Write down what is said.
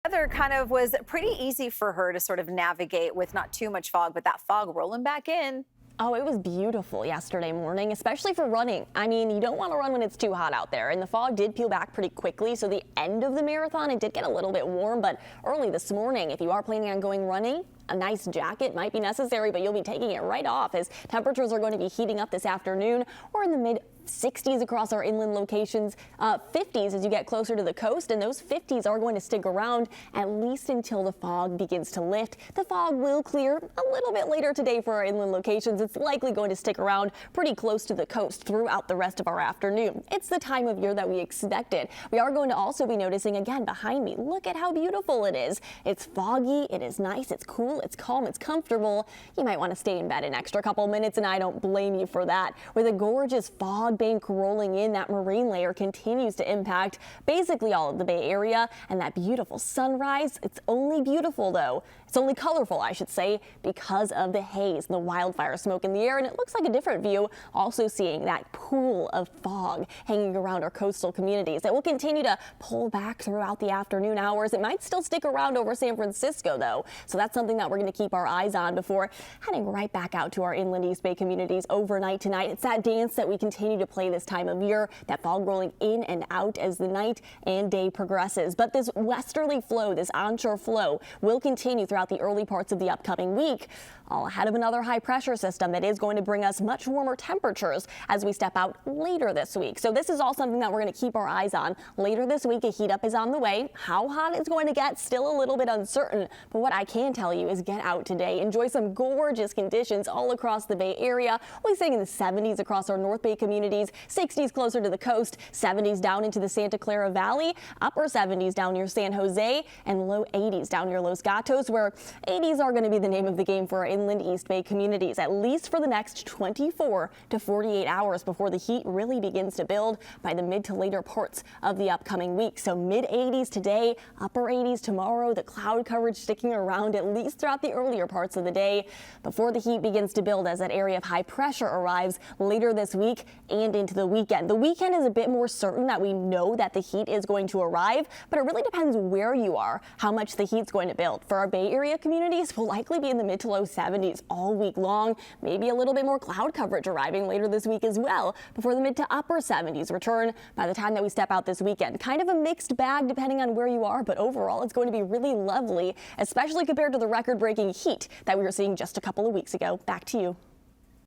Weather kind of was pretty easy for her to sort of navigate with not too much fog, but that fog rolling back in. Oh, it was beautiful yesterday morning, especially for running. I mean, you don't want to run when it's too hot out there, and the fog did peel back pretty quickly, so the end of the marathon, it did get a little bit warm, but early this morning, if you are planning on going running, a nice jacket might be necessary, but you'll be taking it right off as temperatures are going to be heating up this afternoon. We're in the mid 60s across our inland locations, 50s as you get closer to the coast, and those 50s are going to stick around at least until the fog begins to lift. The fog will clear a little bit later today for our inland locations. It's likely going to stick around pretty close to the coast throughout the rest of our afternoon. It's the time of year that we expected. We are going to also be noticing again behind me. Look at how beautiful it is. It's foggy, it is nice, it's cool, it's calm, it's comfortable. You might want to stay in bed an extra couple minutes, and I don't blame you for that. With a gorgeous fog bank rolling in, that marine layer continues to impact basically all of the Bay Area, and that beautiful sunrise, it's only beautiful though. It's only colorful, I should say, because of the haze and the wildfire smoke in the air, and it looks like a different view, also seeing that pool of fog hanging around our coastal communities. It will continue to pull back throughout the afternoon hours. It might still stick around over San Francisco though, so that's something that we're going to keep our eyes on before heading right back out to our inland East Bay communities overnight tonight. It's that dance that we continue to play this time of year, that fog rolling in and out as the night and day progresses. But this westerly flow, this onshore flow, will continue throughout the early parts of the upcoming week, all ahead of another high pressure system that is going to bring us much warmer temperatures as we step out later this week. So this is all something that we're going to keep our eyes on. Later this week, a heat up is on the way. How hot it's going to get, still a little bit uncertain, but what I can tell you is get out today. Enjoy some gorgeous conditions all across the Bay Area. We'll be seeing in the 70s across our North Bay communities, 60s closer to the coast, 70s down into the Santa Clara Valley, upper 70s down near San Jose, and low 80s down near Los Gatos, where 80s are going to be the name of the game for our inland East Bay communities, at least for the next 24 to 48 hours before the heat really begins to build by the mid to later parts of the upcoming week. So mid 80s today, upper 80s tomorrow, the cloud coverage sticking around at least throughout the earlier parts of the day before the heat begins to build as that area of high pressure arrives later this week and into the weekend. The weekend is a bit more certain that we know that the heat is going to arrive, but it really depends where you are, how much the heat's going to build. For our Bay Area communities, will likely be in the mid to low 70s all week long, maybe a little bit more cloud coverage arriving later this week as well before the mid to upper 70s return by the time that we step out this weekend. Kind of a mixed bag depending on where you are, but overall it's going to be really lovely, especially compared to the record-breaking heat that we were seeing just a couple of weeks ago. Back to you.